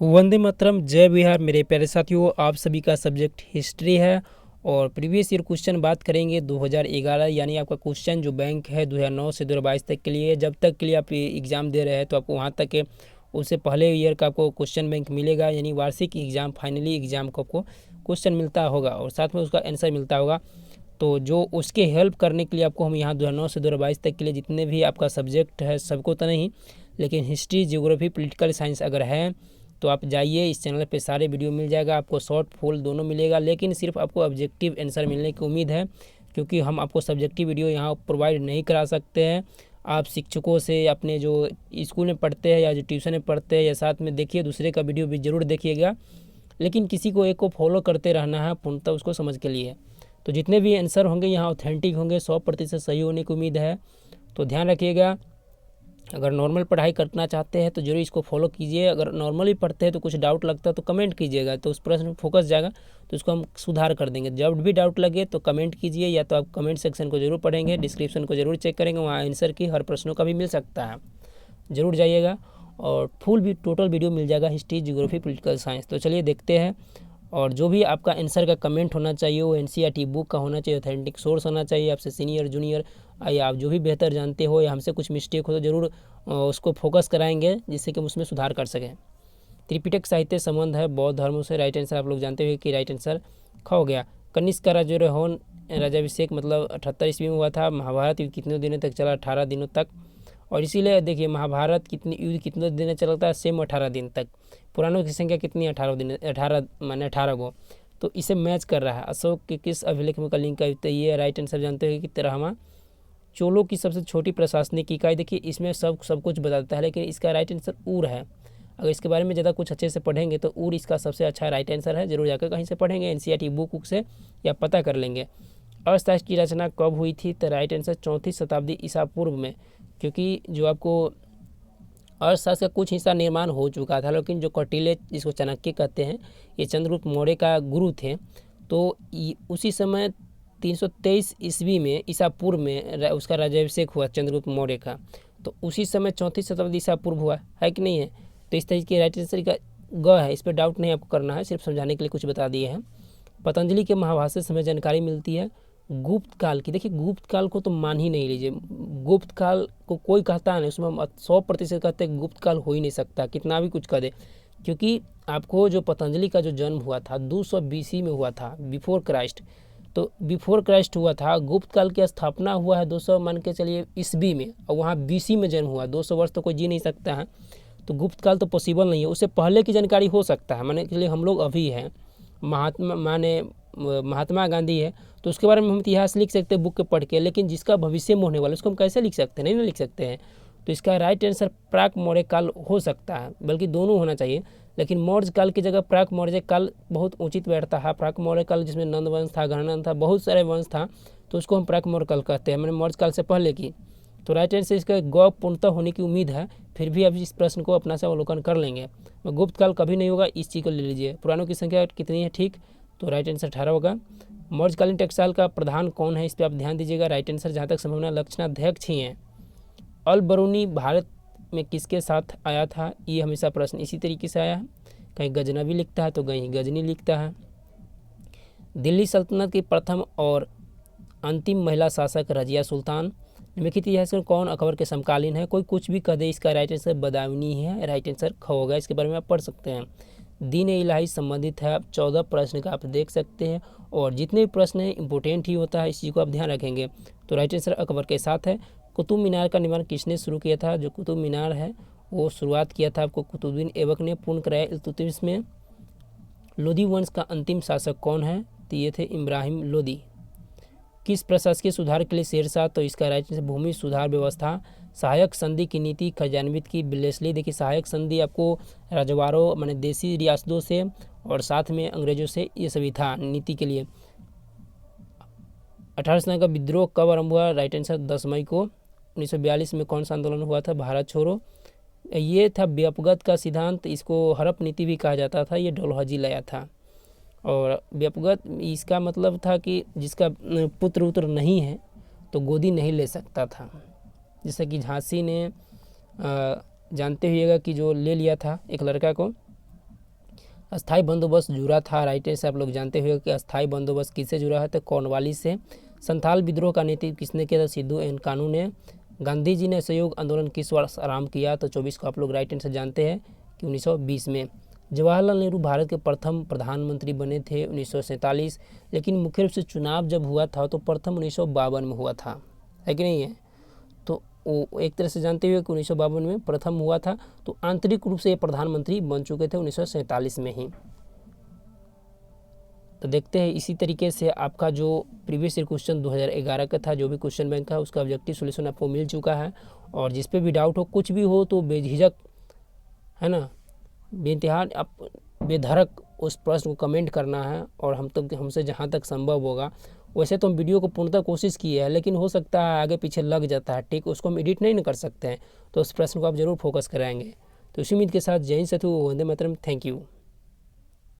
वंदे मातरम, जय बिहार। मेरे प्यारे साथियों, आप सभी का सब्जेक्ट हिस्ट्री है और प्रीवियस ईयर क्वेश्चन बात करेंगे 2011, यानी आपका क्वेश्चन जो बैंक है 2009 से 2022 तक के लिए, जब तक के लिए आप एग्ज़ाम दे रहे हैं तो आपको वहाँ तक के उससे पहले ईयर का आपको क्वेश्चन बैंक मिलेगा, यानी वार्षिक एग्ज़ाम फाइनली एग्ज़ाम को आपको क्वेश्चन मिलता होगा और साथ में उसका आंसर मिलता होगा। तो जो उसके हेल्प करने के लिए आपको हम यहाँ 2009 से 2022 तक के लिए जितने भी आपका सब्जेक्ट है, सबको तो नहीं, लेकिन हिस्ट्री, ज्योग्राफी, पॉलिटिकल साइंस अगर है तो आप जाइए, इस चैनल पे सारे वीडियो मिल जाएगा आपको, शॉर्ट फुल दोनों मिलेगा। लेकिन सिर्फ आपको ऑब्जेक्टिव आंसर मिलने की उम्मीद है, क्योंकि हम आपको सब्जेक्टिव वीडियो यहाँ प्रोवाइड नहीं करा सकते हैं। आप शिक्षकों से, अपने जो स्कूल में पढ़ते हैं या जो ट्यूशन में पढ़ते हैं, या साथ में देखिए दूसरे का वीडियो भी ज़रूर देखिएगा, लेकिन किसी को एक को फॉलो करते रहना है पूर्णतः उसको समझ के लिए। तो जितने भी आंसर होंगे यहाँ ऑथेंटिक होंगे, 100% सही होने की उम्मीद है। तो ध्यान रखिएगा, अगर नॉर्मल पढ़ाई करना चाहते हैं तो जरूर इसको फॉलो कीजिए। अगर नॉर्मली पढ़ते हैं तो कुछ डाउट लगता है तो कमेंट कीजिएगा, तो उस प्रश्न में फोकस जाएगा, तो उसको हम सुधार कर देंगे। जब भी डाउट लगे तो कमेंट कीजिए, या तो आप कमेंट सेक्शन को जरूर पढ़ेंगे, डिस्क्रिप्शन को जरूर चेक करेंगे, वहाँ आंसर की हर प्रश्नों का भी मिल सकता है, ज़रूर जाइएगा। और फुल भी टोटल वीडियो मिल जाएगा हिस्ट्री, ज्योग्राफी, पॉलिटिकल साइंस। तो चलिए देखते हैं। और जो भी आपका आंसर का कमेंट होना चाहिए वो एनसीईआरटी बुक का होना चाहिए, ऑथेंटिक सोर्स होना चाहिए, आपसे सीनियर जूनियर या आप जो भी बेहतर जानते हो, या हमसे कुछ मिस्टेक हो तो ज़रूर उसको फोकस कराएंगे, जिससे कि हम उसमें सुधार कर सकें। त्रिपिटक साहित्य संबंध है बौद्ध धर्मों से, राइट आंसर आप लोग जानते हुए कि राइट आंसर ख हो गया। कनिष्क का राज्यारोहण, राज्याभिषेक मतलब 78 ईस्वी में हुआ था। महाभारत युद्ध कितने दिनों तक चला? 18 दिनों तक। और इसीलिए देखिए महाभारत कितनी युद्ध कितने दिन चलता है? सेम 18 दिन तक। पुराणों की संख्या कितनी? 18 दिन, 18 माने 18 को। तो इसे मैच कर रहा है। अशोक के किस अभिलेख में कलिंग का युद्ध? ये राइट आंसर जानते हो कि 13वां। चोलों की सबसे छोटी प्रशासनिक इकाई, देखिए इसमें सब कुछ बताता है, लेकिन इसका राइट आंसर ऊर है। अगर इसके बारे में ज़्यादा कुछ अच्छे से पढ़ेंगे तो ऊर इसका सबसे अच्छा राइट आंसर है। जरूर जाकर कहीं से पढ़ेंगे, एनसीईआरटी बुक से, या पता कर लेंगे। अर्थशास्त्र की रचना कब हुई थी? तो राइट आंसर 4वीं शताब्दी ईसा पूर्व में, क्योंकि जो आपको अर्थशास्त्र का कुछ हिस्सा निर्माण हो चुका था, लेकिन जो कौटिल्य, जिसको चाणक्य कहते हैं, ये चंद्रगुप्त मौर्य का गुरु थे। तो उसी समय 323 ईस्वी में, ईसा पूर्व में उसका राज्याभिषेक हुआ चंद्रगुप्त मौर्य का। तो उसी समय 34 शताब्दी ईसा पूर्व हुआ है कि नहीं है? तो इस तरीके राइट आंसर का ग है। इस पर डाउट नहीं आपको करना है, सिर्फ समझाने के लिए कुछ बता दिए हैं। पतंजलि के महाभाष्य से हमें जानकारी मिलती है गुप्त काल की। देखिए गुप्त काल को तो मान ही नहीं लीजिए, गुप्त काल को कोई कहता नहीं, उसमें हम 100% कहते हैं गुप्त काल हो ही नहीं सकता, कितना भी कुछ कह दे। क्योंकि आपको जो पतंजलि का जो जन्म हुआ था 200 BC में हुआ था, बिफोर क्राइस्ट। तो बिफोर क्राइस्ट हुआ था। गुप्त काल की स्थापना हुआ है 200 मान के चलिए ईस्वी में, और वहाँ BC में जन्म हुआ। 200 वर्ष तो कोई जी नहीं सकता है, तो गुप्त काल तो पॉसिबल नहीं है। उससे पहले की जानकारी हो सकता है, माने के लिए हम लोग अभी हैं, महात्मा गांधी है, तो उसके बारे में हम इतिहास लिख सकते हैं बुक के पढ़ के, लेकिन जिसका भविष्य में होने वाला उसको हम कैसे लिख सकते हैं? नहीं ना लिख सकते हैं। तो इसका राइट आंसर प्राक मौर्य काल हो सकता है, बल्कि दोनों होना चाहिए, लेकिन मौर्य काल की जगह प्राक मौर्य काल बहुत उचित बैठता है। प्राक मौर्य काल जिसमें नंद वंश था, गणनंद था, बहुत सारे वंश था, तो उसको हम प्राक मौर्य काल कहते हैं, मैंने मौर्य काल से पहले की। तो राइट आंसर इसका गौ पूर्णतः होने की उम्मीद है। फिर भी अब इस प्रश्न को अपना से अवलोकन कर लेंगे। गुप्त काल कभी नहीं होगा, इस चीज़ को ले लीजिए। पुराणों की संख्या कितनी है? ठीक, तो राइट आंसर 18 होगा। मौर्यकालीन टेक्सटाइल का प्रधान कौन है? इस पर आप ध्यान दीजिएगा। राइट आंसर जहाँ तक संभावना लक्षणाध्यक्ष ही हैं। अल बरूनी भारत में किसके साथ आया था? ये हमेशा प्रश्न इसी तरीके से आया है, कहीं गजनवी लिखता है तो कहीं गजनी लिखता है। दिल्ली सल्तनत की प्रथम और अंतिम महिला शासक रजिया सुल्तान। निम्नलिखित इतिहास में कौन अकबर के समकालीन है? कोई कुछ भी कह दे, इसका राइट आंसर बदायूनी है। राइट आंसर ख होगा, इसके बारे में आप पढ़ सकते हैं। दीन इलाही संबंधित है। आप 14 प्रश्न का आप देख सकते हैं, और जितने भी प्रश्न हैं इंपॉर्टेंट ही होता है, इस चीज़ को आप ध्यान रखेंगे। तो राइट आंसर अकबर के साथ है। कुतुब मीनार का निर्माण किसने शुरू किया था? जो कुतुब मीनार है वो शुरुआत किया था आपको कुतुबुद्दीन ऐबक ने, पूर्ण कराया इल्तुतमिश में। लोदी वंश का अंतिम शासक कौन है? तो ये थे इब्राहिम लोदी। किस प्रशासकीय सुधार के लिए शेरशाह? तो इसका राइट आंसर भूमि सुधार व्यवस्था। सहायक संधि की नीति खजानविद की बिलेसली। देखिए सहायक संधि आपको रजवाड़ों माने देसी रियासतों से और साथ में अंग्रेजों से, ये सभी था नीति के लिए। 18 सदी का विद्रोह कब आरंभ हुआ? राइट आंसर 10 मई को। 1942 में कौन सा आंदोलन हुआ था? भारत छोड़ो। ये था व्यपगत का सिद्धांत, इसको हड़प नीति भी कहा जाता था, ये डलहौजी लाया था। और व्यपगत इसका मतलब था कि जिसका पुत्र उत्र नहीं है तो गोदी नहीं ले सकता था। जैसे कि झांसी ने जानते हुएगा कि जो ले लिया था एक लड़का को, अस्थाई बंदोबस्त जुड़ा था, राइट आंसर आप लोग जानते हुए कि अस्थाई बंदोबस्त किससे जुड़ा है, तो कॉर्नवालिस से। संथाल विद्रोह का नेतृत्व किसने किया था, सिद्धू एंड कानू ने। गांधी जी ने असहयोग आंदोलन किस वर्ष आरंभ किया, तो 24 को आप लोग राइट आंसर जानते हैं कि 1920 में। जवाहरलाल नेहरू भारत के प्रथम प्रधानमंत्री बने थे 1947, लेकिन मुख्य रूप से चुनाव जब हुआ था तो प्रथम 1952 में हुआ था, है कि नहीं है। तो वो एक तरह से जानते हुए कि 1952 में प्रथम हुआ था, तो आंतरिक रूप से ये प्रधानमंत्री बन चुके थे 1947 में ही। तो देखते हैं इसी तरीके से आपका जो प्रीवियस ईयर क्वेश्चन 2011 का था, जो भी क्वेश्चन बैंक का उसका ऑब्जेक्टिव सॉल्यूशन आपको मिल चुका है। और जिस पे भी डाउट हो, कुछ भी हो, तो बेझिझक, है ना, बेइंतहा आप बेधड़क उस प्रश्न को कमेंट करना है। और हमसे जहाँ तक संभव होगा, वैसे तो हम वीडियो को पूर्णतः कोशिश की है, लेकिन हो सकता है आगे पीछे लग जाता है, ठीक, उसको हम एडिट नहीं कर सकते हैं, तो उस प्रश्न को आप जरूर फोकस कराएंगे। तो इसी उम्मीद के साथ जय हिंद साथियों, वंदे मातरम, थैंक यू।